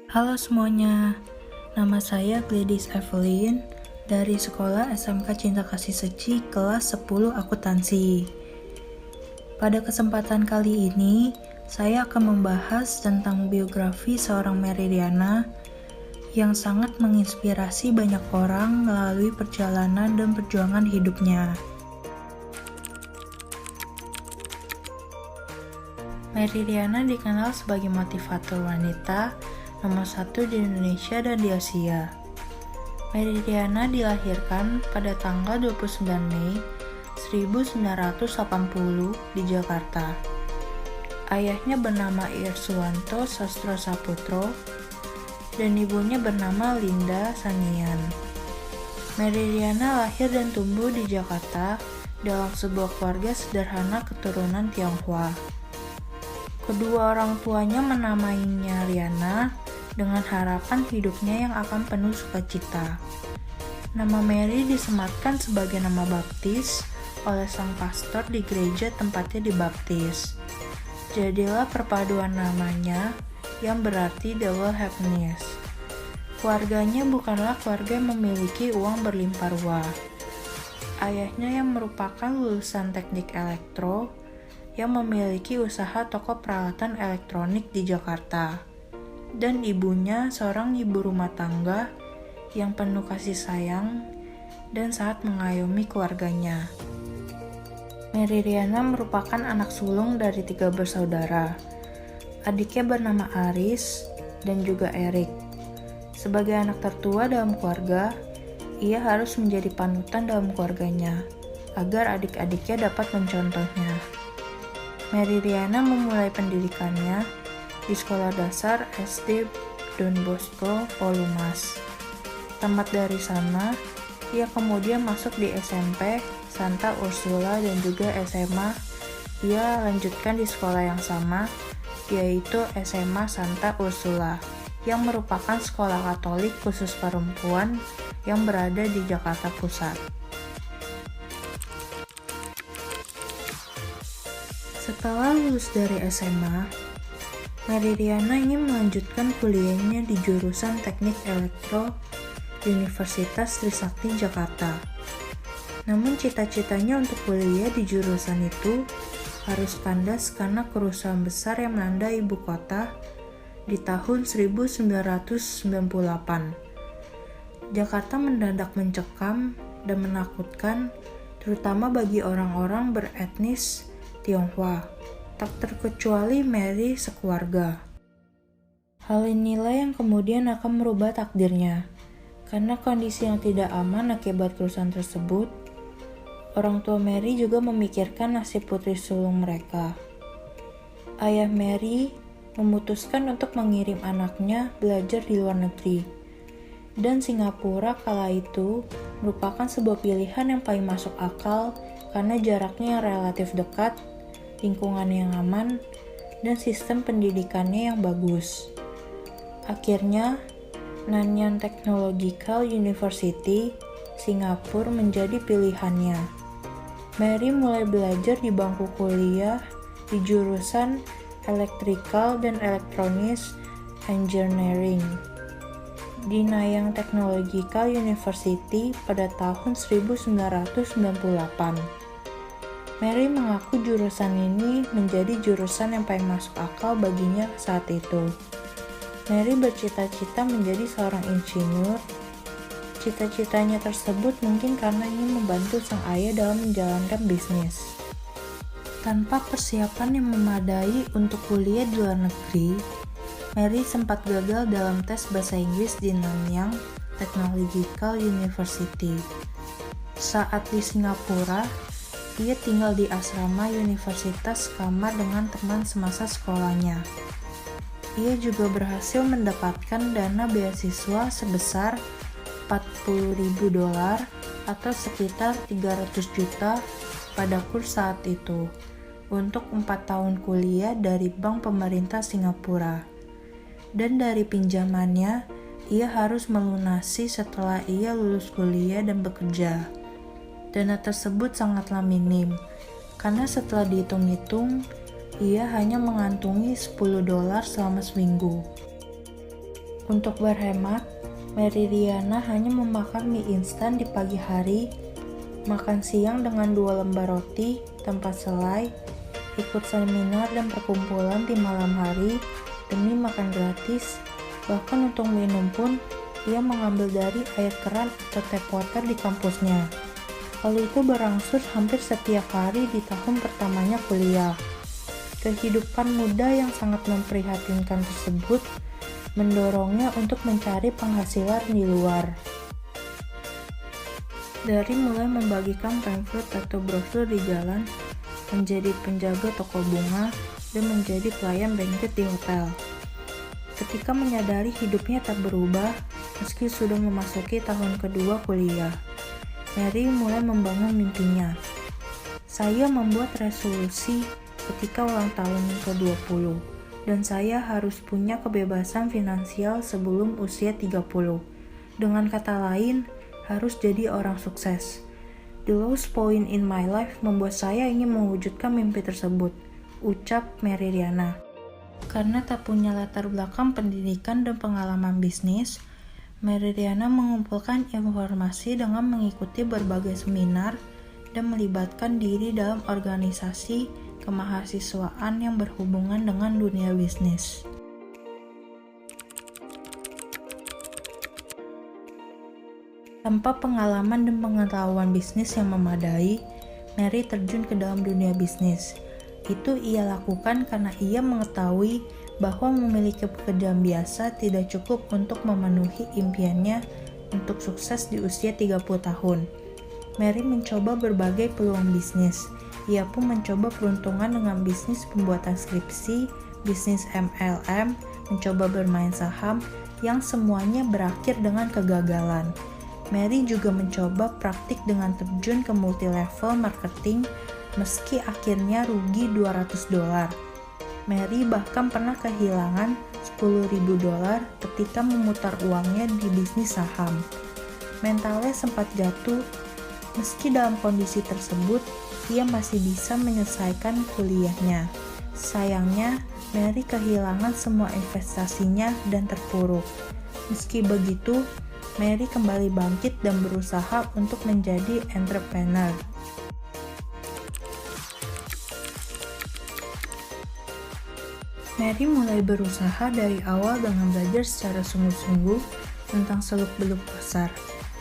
Halo semuanya, nama saya Gladys Evelyn dari Sekolah SMK Cinta Kasih Seci kelas 10 Akuntansi. Pada kesempatan kali ini, saya akan membahas tentang biografi seorang Meridiana yang sangat menginspirasi banyak orang melalui perjalanan dan perjuangan hidupnya. Meridiana dikenal sebagai motivator wanita nomor 1 di Indonesia dan di Asia. Meridiana dilahirkan pada tanggal 29 Mei 1980 di Jakarta. Ayahnya bernama Irswanto Sastro Saputro dan ibunya bernama Linda Sanian. Meridiana lahir dan tumbuh di Jakarta dalam sebuah keluarga sederhana keturunan Tionghoa. Kedua orang tuanya menamainya Riana dengan harapan hidupnya yang akan penuh sukacita. Nama Mary disematkan sebagai nama baptis oleh sang pastor di gereja tempatnya dibaptis. Jadilah perpaduan namanya yang berarti double happiness. Keluarganya bukanlah keluarga yang memiliki uang berlimpah ruah. Ayahnya yang merupakan lulusan teknik elektro yang memiliki usaha toko peralatan elektronik di Jakarta, dan ibunya seorang ibu rumah tangga yang penuh kasih sayang dan sangat mengayomi keluarganya. Meridiana merupakan anak sulung dari 3 bersaudara. Adiknya bernama Aris dan juga Erik. Sebagai anak tertua dalam keluarga, ia harus menjadi panutan dalam keluarganya agar adik-adiknya dapat mencontohnya. Meridiana memulai pendidikannya di Sekolah Dasar SD Don Bosco, Polumas. Tamat dari sana, ia kemudian masuk di SMP Santa Ursula dan juga SMA. Ia lanjutkan di sekolah yang sama, yaitu SMA Santa Ursula, yang merupakan sekolah Katolik khusus perempuan yang berada di Jakarta Pusat. Setelah lulus dari SMA, Meridiana ingin melanjutkan kuliahnya di jurusan Teknik Elektro Universitas Trisakti Jakarta. Namun cita-citanya untuk kuliah di jurusan itu harus kandas karena kerusuhan besar yang melanda ibu kota di tahun 1998. Jakarta mendadak mencekam dan menakutkan, terutama bagi orang-orang beretnis Tionghoa, tak terkecuali Mary sekeluarga. Hal inilah yang kemudian akan merubah takdirnya. Karena kondisi yang tidak aman akibat kerusuhan tersebut, orang tua Mary juga memikirkan nasib putri sulung mereka. Ayah Mary memutuskan untuk mengirim anaknya belajar di luar negeri. Dan Singapura kala itu merupakan sebuah pilihan yang paling masuk akal karena jaraknya yang relatif dekat, lingkungan yang aman, dan sistem pendidikannya yang bagus. Akhirnya, Nanyang Technological University, Singapura menjadi pilihannya. Mary mulai belajar di bangku kuliah di jurusan Electrical dan Electronics Engineering di Nanyang Technological University pada tahun 1998. Mary mengaku jurusan ini menjadi jurusan yang paling masuk akal baginya saat itu. Mary bercita-cita menjadi seorang insinyur. Cita-citanya tersebut mungkin karena ingin membantu sang ayah dalam menjalankan bisnis. Tanpa persiapan yang memadai untuk kuliah di luar negeri, Mary sempat gagal dalam tes bahasa Inggris di Nanyang Technological University. Saat di Singapura, ia tinggal di asrama universitas kamar dengan teman semasa sekolahnya. Ia juga berhasil mendapatkan dana beasiswa sebesar $40.000 atau sekitar 300 juta pada kurs saat itu untuk 4 tahun kuliah dari Bank Pemerintah Singapura. Dan dari pinjamannya, ia harus melunasi setelah ia lulus kuliah dan bekerja. Dana tersebut sangatlah minim, karena setelah dihitung-hitung, ia hanya mengantungi $10 selama seminggu. Untuk berhemat, Mary Riana hanya memakan mie instan di pagi hari, makan siang dengan 2 lembar roti tanpa selai, ikut seminar dan perkumpulan di malam hari demi makan gratis. Bahkan untuk minum pun, ia mengambil dari air keran atau tap water di kampusnya. Hal itu berangsur hampir setiap hari di tahun pertamanya kuliah. Kehidupan muda yang sangat memprihatinkan tersebut mendorongnya untuk mencari penghasilan di luar. Dari mulai membagikan pamflet atau brosur di jalan, menjadi penjaga toko bunga, dan menjadi pelayan banquet di hotel. Ketika menyadari hidupnya tak berubah, meski sudah memasuki tahun kedua kuliah, Mary mulai membangun mimpinya. Saya membuat resolusi ketika ulang tahun ke-20, dan saya harus punya kebebasan finansial sebelum usia 30. Dengan kata lain, harus jadi orang sukses. The lowest point in my life membuat saya ingin mewujudkan mimpi tersebut, ucap Mary Riana. Karena tak punya latar belakang pendidikan dan pengalaman bisnis, Mary Riana mengumpulkan informasi dengan mengikuti berbagai seminar dan melibatkan diri dalam organisasi kemahasiswaan yang berhubungan dengan dunia bisnis. Tanpa pengalaman dan pengetahuan bisnis yang memadai, Mary terjun ke dalam dunia bisnis. Itu ia lakukan karena ia mengetahui bahwa memiliki pekerjaan biasa tidak cukup untuk memenuhi impiannya untuk sukses di usia 30 tahun. Mary mencoba berbagai peluang bisnis. Ia pun mencoba peruntungan dengan bisnis pembuatan skripsi, bisnis MLM, mencoba bermain saham, yang semuanya berakhir dengan kegagalan. Mary juga mencoba praktik dengan terjun ke multi-level marketing, meski akhirnya rugi $200. Mary bahkan pernah kehilangan $10.000 ketika memutar uangnya di bisnis saham. Mentalnya sempat jatuh, meski dalam kondisi tersebut, ia masih bisa menyelesaikan kuliahnya. Sayangnya, Mary kehilangan semua investasinya dan terpuruk. Meski begitu, Mary kembali bangkit dan berusaha untuk menjadi entrepreneur. Mary mulai berusaha dari awal dengan belajar secara sungguh-sungguh tentang seluk-beluk pasar.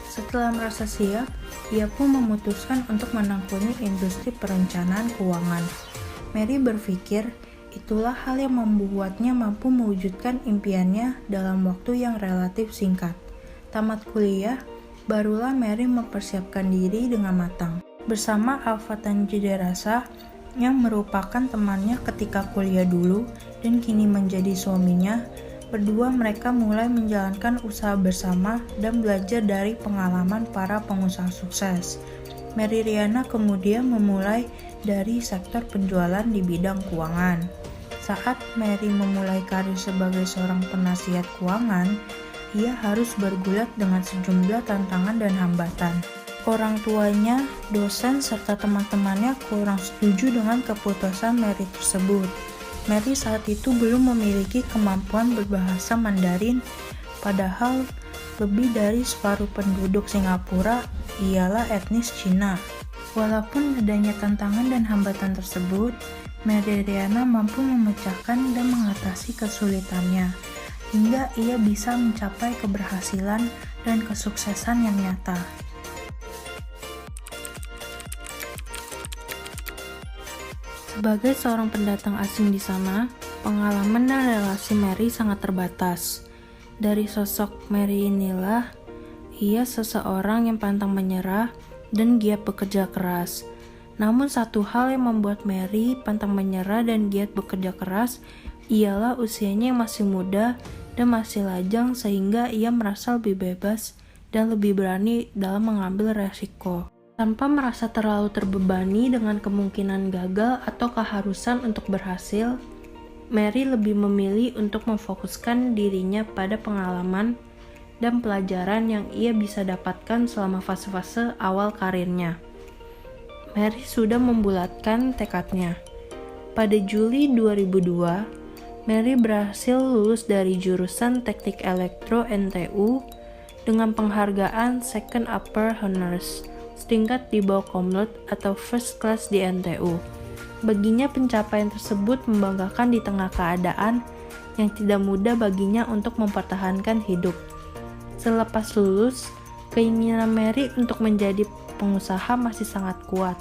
Setelah merasa siap, ia pun memutuskan untuk menekuni industri perencanaan keuangan. Mary berpikir itulah hal yang membuatnya mampu mewujudkan impiannya dalam waktu yang relatif singkat. Tamat kuliah, barulah Mary mempersiapkan diri dengan matang. Bersama Alfa Tanjiderasa, yang merupakan temannya ketika kuliah dulu dan kini menjadi suaminya, berdua mereka mulai menjalankan usaha bersama dan belajar dari pengalaman para pengusaha sukses. Mary Riana kemudian memulai dari sektor penjualan di bidang keuangan. Saat Mary memulai karir sebagai seorang penasihat keuangan, ia harus bergulat dengan sejumlah tantangan dan hambatan. Orang tuanya, dosen, serta teman-temannya kurang setuju dengan keputusan Mary tersebut. Mary saat itu belum memiliki kemampuan berbahasa Mandarin, padahal lebih dari separuh penduduk Singapura ialah etnis Cina. Walaupun adanya tantangan dan hambatan tersebut, Mary Riana mampu memecahkan dan mengatasi kesulitannya, hingga ia bisa mencapai keberhasilan dan kesuksesan yang nyata. Sebagai seorang pendatang asing di sana, pengalaman dan relasi Mary sangat terbatas. Dari sosok Mary inilah, ia seseorang yang pantang menyerah dan giat bekerja keras. Namun satu hal yang membuat Mary pantang menyerah dan giat bekerja keras ialah usianya yang masih muda dan masih lajang, sehingga ia merasa lebih bebas dan lebih berani dalam mengambil resiko. Tanpa merasa terlalu terbebani dengan kemungkinan gagal atau keharusan untuk berhasil, Mary lebih memilih untuk memfokuskan dirinya pada pengalaman dan pelajaran yang ia bisa dapatkan selama fase-fase awal karirnya. Mary sudah membulatkan tekadnya. Pada Juli 2002, Mary berhasil lulus dari jurusan Teknik Elektro NTU dengan penghargaan Second Upper Honors, setingkat di bawah Cum Laude atau First Class di NTU. Baginya pencapaian tersebut membanggakan di tengah keadaan yang tidak mudah baginya untuk mempertahankan hidup. Selepas lulus, keinginan Mary untuk menjadi pengusaha masih sangat kuat.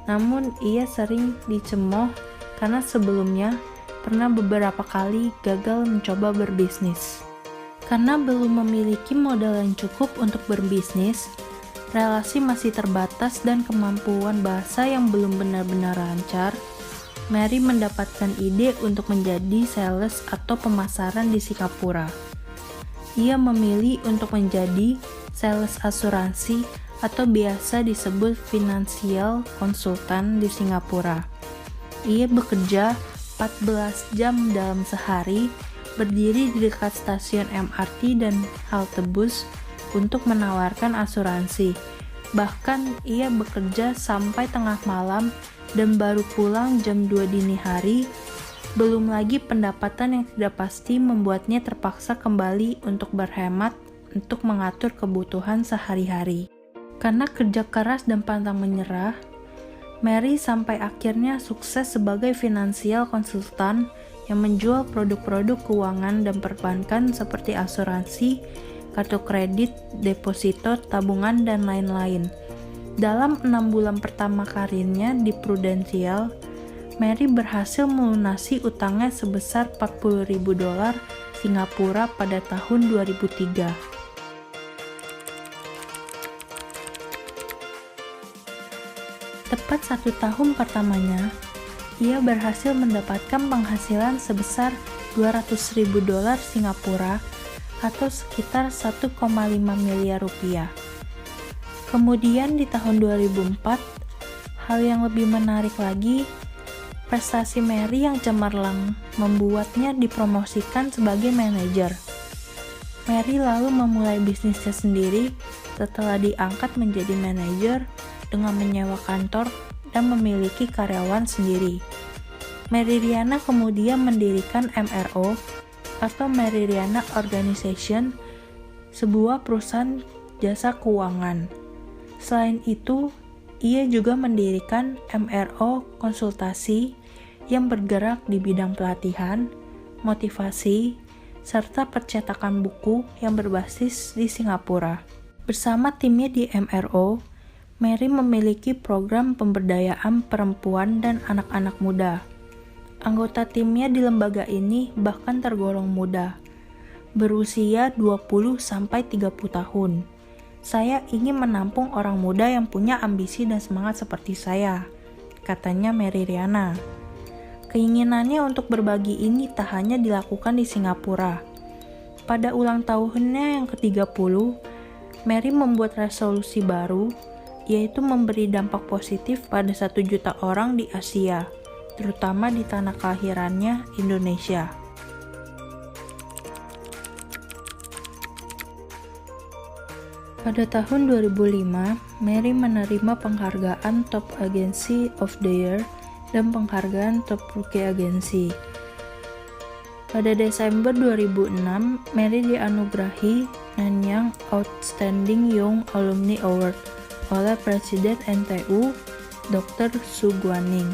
Namun ia sering dicemooh karena sebelumnya pernah beberapa kali gagal mencoba berbisnis. Karena belum memiliki modal yang cukup untuk berbisnis, relasi masih terbatas dan kemampuan bahasa yang belum benar-benar lancar, Mary mendapatkan ide untuk menjadi sales atau pemasaran di Singapura. Ia memilih untuk menjadi sales asuransi atau biasa disebut financial consultant di Singapura. Ia bekerja 14 jam dalam sehari, berdiri di dekat stasiun MRT dan halte bus untuk menawarkan asuransi. Bahkan ia bekerja sampai tengah malam dan baru pulang jam 2 dini hari. Belum lagi pendapatan yang tidak pasti membuatnya terpaksa kembali untuk berhemat untuk mengatur kebutuhan sehari-hari. Karena kerja keras dan pantang menyerah, Mary sampai akhirnya sukses sebagai financial consultant yang menjual produk-produk keuangan dan perbankan seperti asuransi, kartu kredit, deposito, tabungan, dan lain-lain. Dalam 6 bulan pertama karirnya di Prudential, Mary berhasil melunasi utangnya sebesar $40.000 Singapura pada tahun 2003. Tepat 1 tahun pertamanya, ia berhasil mendapatkan penghasilan sebesar $200.000 Singapura atau sekitar 1,5 miliar rupiah. Kemudian di tahun 2004, hal yang lebih menarik lagi, prestasi Mary yang cemerlang membuatnya dipromosikan sebagai manajer. Mary lalu memulai bisnisnya sendiri setelah diangkat menjadi manajer dengan menyewa kantor dan memiliki karyawan sendiri. Mary Riana kemudian mendirikan MRO atau Mary Riana Organization, sebuah perusahaan jasa keuangan. Selain itu, ia juga mendirikan MRO Konsultasi yang bergerak di bidang pelatihan, motivasi, serta percetakan buku yang berbasis di Singapura. Bersama timnya di MRO, Mary memiliki program pemberdayaan perempuan dan anak-anak muda. Anggota timnya di lembaga ini bahkan tergolong muda, berusia 20-30 tahun. Saya ingin menampung orang muda yang punya ambisi dan semangat seperti saya, katanya Mary Riana. Keinginannya untuk berbagi ini tak hanya dilakukan di Singapura. Pada ulang tahunnya yang ke-30, Mary membuat resolusi baru, yaitu memberi dampak positif pada 1 juta orang di Asia, terutama di tanah kelahirannya, Indonesia. Pada tahun 2005, Mary menerima penghargaan Top Agency of the Year dan penghargaan Top Rookie Agency. Pada Desember 2006, Mary dianugerahi Nanyang Outstanding Young Alumni Award oleh Presiden NTU, Dr. Su Guaning.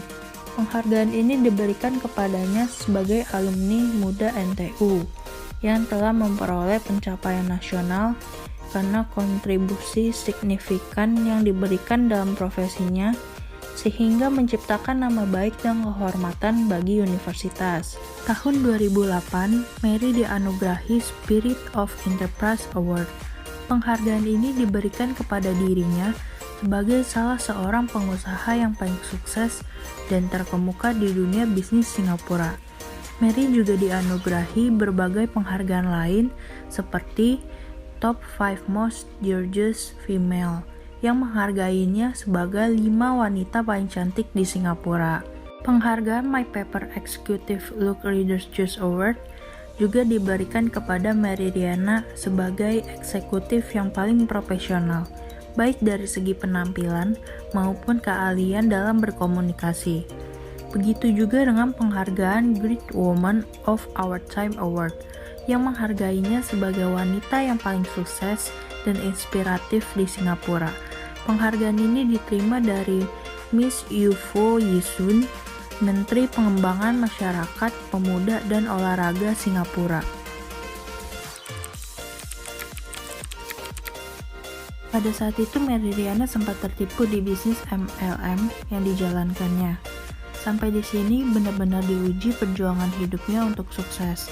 Penghargaan ini diberikan kepadanya sebagai alumni muda NTU yang telah memperoleh pencapaian nasional karena kontribusi signifikan yang diberikan dalam profesinya, sehingga menciptakan nama baik dan kehormatan bagi universitas. Tahun 2008, Mary dianugerahi Spirit of Enterprise Award. Penghargaan ini diberikan kepada dirinya sebagai salah seorang pengusaha yang paling sukses dan terkemuka di dunia bisnis Singapura. Mary juga dianugerahi berbagai penghargaan lain seperti Top 5 Most Gorgeous Female yang menghargainya sebagai 5 wanita paling cantik di Singapura. Penghargaan My Paper Executive Look Reader's Choice Award juga diberikan kepada Mary Riana sebagai eksekutif yang paling profesional, baik dari segi penampilan maupun keahlian dalam berkomunikasi. Begitu juga dengan penghargaan Great Woman of Our Time Award yang menghargainya sebagai wanita yang paling sukses dan inspiratif di Singapura. Penghargaan ini diterima dari Miss Ufo Yisun, Menteri Pengembangan Masyarakat, Pemuda dan Olahraga Singapura. Pada saat itu Mary Riana sempat tertipu di bisnis MLM yang dijalankannya. Sampai di sini benar-benar diuji perjuangan hidupnya untuk sukses.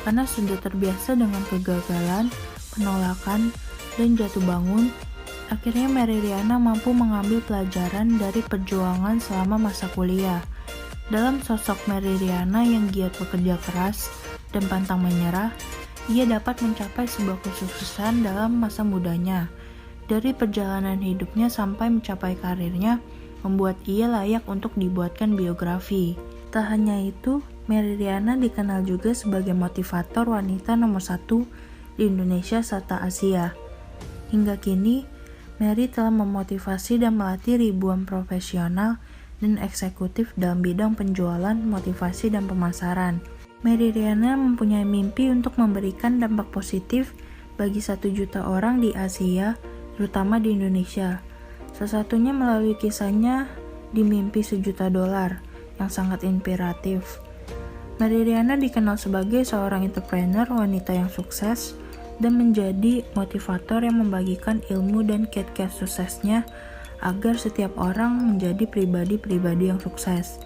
Karena sudah terbiasa dengan kegagalan, penolakan, dan jatuh bangun, akhirnya Mary Riana mampu mengambil pelajaran dari perjuangan selama masa kuliah. Dalam sosok Mary Riana yang giat bekerja keras dan pantang menyerah, ia dapat mencapai sebuah kesuksesan dalam masa mudanya. Dari perjalanan hidupnya sampai mencapai karirnya, membuat ia layak untuk dibuatkan biografi. Tak hanya itu, Mary Riana dikenal juga sebagai motivator wanita nomor 1 di Indonesia serta Asia. Hingga kini, Mary telah memotivasi dan melatih ribuan profesional dan eksekutif dalam bidang penjualan, motivasi, dan pemasaran. Mary Riana mempunyai mimpi untuk memberikan dampak positif bagi 1 juta orang di Asia, terutama di Indonesia. Salah satunya melalui kisahnya di Mimpi $1 Juta yang sangat inspiratif. Mary Riana dikenal sebagai seorang entrepreneur wanita yang sukses dan menjadi motivator yang membagikan ilmu dan kiat-kiat suksesnya agar setiap orang menjadi pribadi-pribadi yang sukses.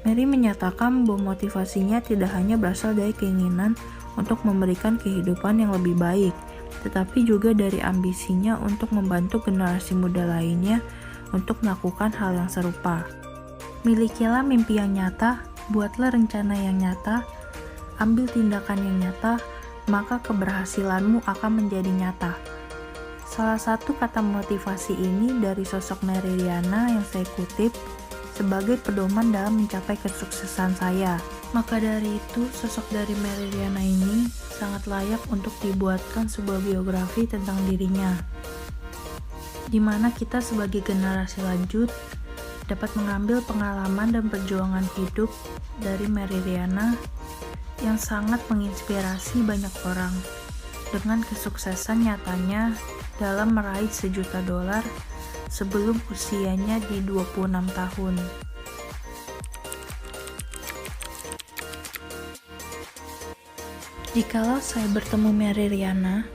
Mary menyatakan bahwa motivasinya tidak hanya berasal dari keinginan untuk memberikan kehidupan yang lebih baik, tetapi juga dari ambisinya untuk membantu generasi muda lainnya untuk melakukan hal yang serupa. Milikilah mimpi yang nyata, buatlah rencana yang nyata, ambil tindakan yang nyata, maka keberhasilanmu akan menjadi nyata. Salah satu kata motivasi ini dari sosok Mary Riana yang saya kutip sebagai pedoman dalam mencapai kesuksesan saya. Maka dari itu, sosok dari Mary Riana ini sangat layak untuk dibuatkan sebuah biografi tentang dirinya, di mana kita sebagai generasi lanjut dapat mengambil pengalaman dan perjuangan hidup dari Mary Riana yang sangat menginspirasi banyak orang dengan kesuksesan nyatanya dalam meraih $1 Juta sebelum usianya di 26 tahun. Jikalau saya bertemu Mary Riana,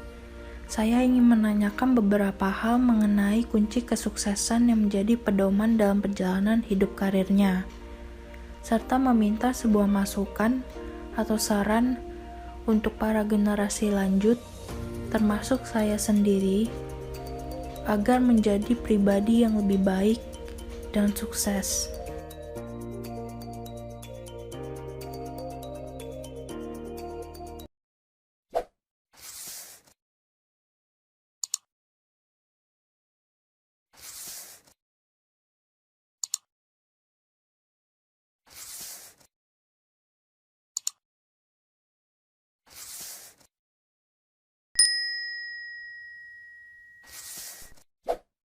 saya ingin menanyakan beberapa hal mengenai kunci kesuksesan yang menjadi pedoman dalam perjalanan hidup karirnya, serta meminta sebuah masukan atau saran untuk para generasi lanjut, termasuk saya sendiri, agar menjadi pribadi yang lebih baik dan sukses.